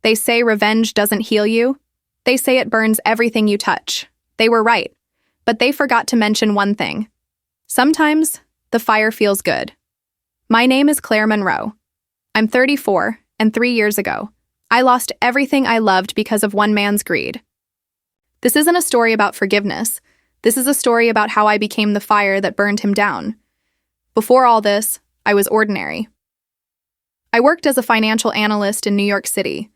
They say revenge doesn't heal you. They say it burns everything you touch. They were right, but they forgot to mention one thing. Sometimes the fire feels good. My name is Claire Monroe. I'm 34, and 3 years ago, I lost everything I loved because of one man's greed. This isn't a story about forgiveness. This is a story about how I became the fire that burned him down. Before all this, I was ordinary. I worked as a financial analyst in New York City.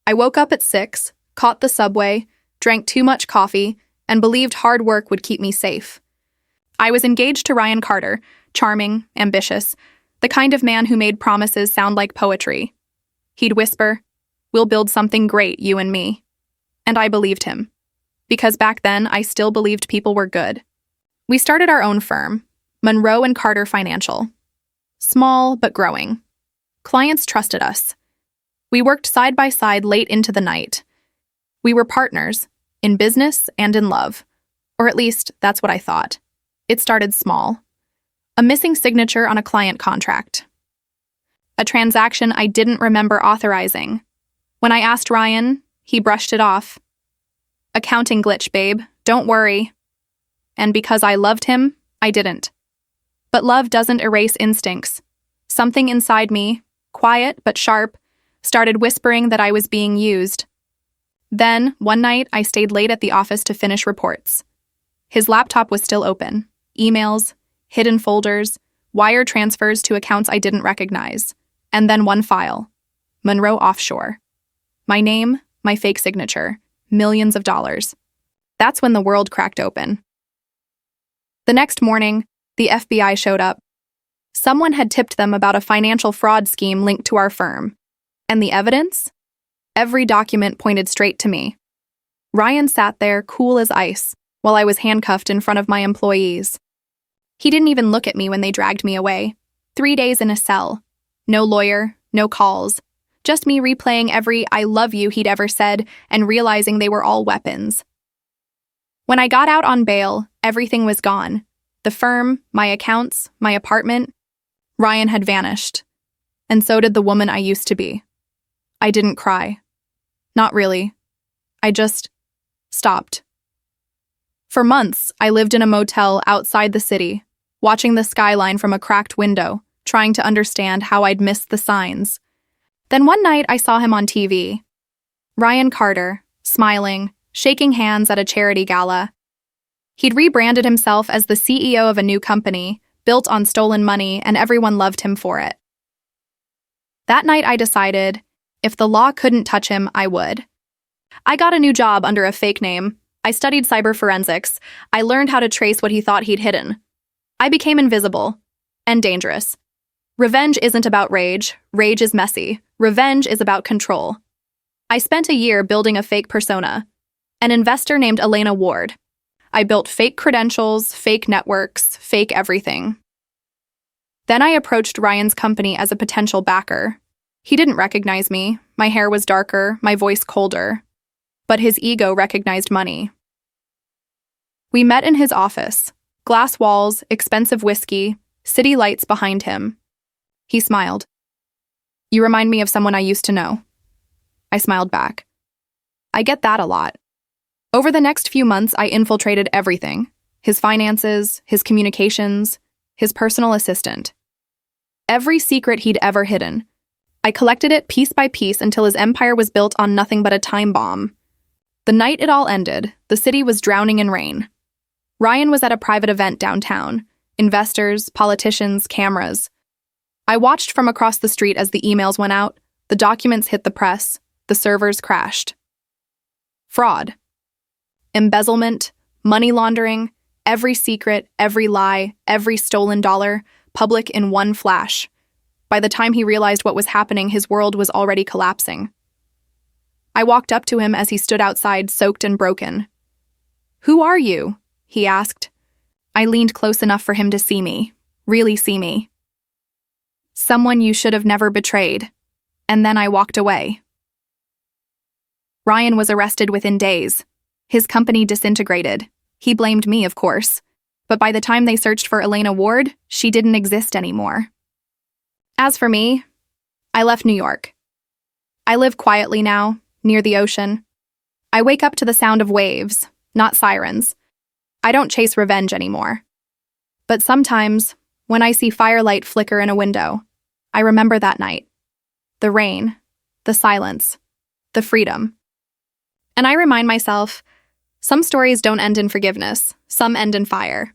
I woke up at 6, caught the subway, drank too much coffee, and believed hard work would keep me safe. I was engaged to Ryan Carter, charming, ambitious, the kind of man who made promises sound like poetry. He'd whisper, "We'll build something great, you and me." And I believed him. Because back then, I still believed people were good. We started our own firm, Monroe and Carter Financial. Small, but growing. Clients trusted us. We worked side by side late into the night. We were partners, in business and in love. Or at least, that's what I thought. It started small. A missing signature on a client contract. A transaction I didn't remember authorizing. When I asked Ryan, he brushed it off. "Accounting glitch, babe. Don't worry." And because I loved him, I didn't. But love doesn't erase instincts. Something inside me, quiet but sharp, started whispering that I was being used. Then, one night, I stayed late at the office to finish reports. His laptop was still open. Emails, hidden folders, wire transfers to accounts I didn't recognize. And then one file. Monroe Offshore. My name, my fake signature, millions of dollars. That's when the world cracked open. The next morning, the FBI showed up. Someone had tipped them about a financial fraud scheme linked to our firm. And the evidence? Every document pointed straight to me. Ryan sat there, cool as ice, while I was handcuffed in front of my employees. He didn't even look at me when they dragged me away. 3 days in a cell. No lawyer, no calls. Just me replaying every "I love you" he'd ever said and realizing they were all weapons. When I got out on bail, everything was gone. The firm, my accounts, my apartment. Ryan had vanished. And so did the woman I used to be. I didn't cry. Not really. I just stopped. For months, I lived in a motel outside the city, watching the skyline from a cracked window, trying to understand how I'd missed the signs. Then one night I saw him on TV. Ryan Carter, smiling, shaking hands at a charity gala. He'd rebranded himself as the CEO of a new company, built on stolen money, and everyone loved him for it. That night I decided, if the law couldn't touch him, I would. I got a new job under a fake name. I studied cyber forensics. I learned how to trace what he thought he'd hidden. I became invisible and dangerous. Revenge isn't about rage. Rage is messy. Revenge is about control. I spent a year building a fake persona. An investor named Elena Ward. I built fake credentials, fake networks, fake everything. Then I approached Ryan's company as a potential backer. He didn't recognize me. My hair was darker, my voice colder. But his ego recognized money. We met in his office. Glass walls, expensive whiskey, city lights behind him. He smiled. "You remind me of someone I used to know." I smiled back. I get that a lot. Over the next few months, I infiltrated everything. His finances, his communications, his personal assistant. Every secret he'd ever hidden. I collected it piece by piece until his empire was built on nothing but a time bomb. The night it all ended, the city was drowning in rain. Ryan was at a private event downtown. Investors, politicians, cameras. I watched from across the street as the emails went out, the documents hit the press, the servers crashed. Fraud. Embezzlement, money laundering, every secret, every lie, every stolen dollar, public in one flash. By the time he realized what was happening, his world was already collapsing. I walked up to him as he stood outside, soaked and broken. "Who are you?" he asked. I leaned close enough for him to see me, really see me. "Someone you should have never betrayed." And then I walked away. Ryan was arrested within days. His company disintegrated. He blamed me, of course. But by the time they searched for Elena Ward, she didn't exist anymore. As for me, I left New York. I live quietly now, near the ocean. I wake up to the sound of waves, not sirens. I don't chase revenge anymore. But sometimes, when I see firelight flicker in a window, I remember that night. The rain, the silence, the freedom. And I remind myself, some stories don't end in forgiveness, some end in fire.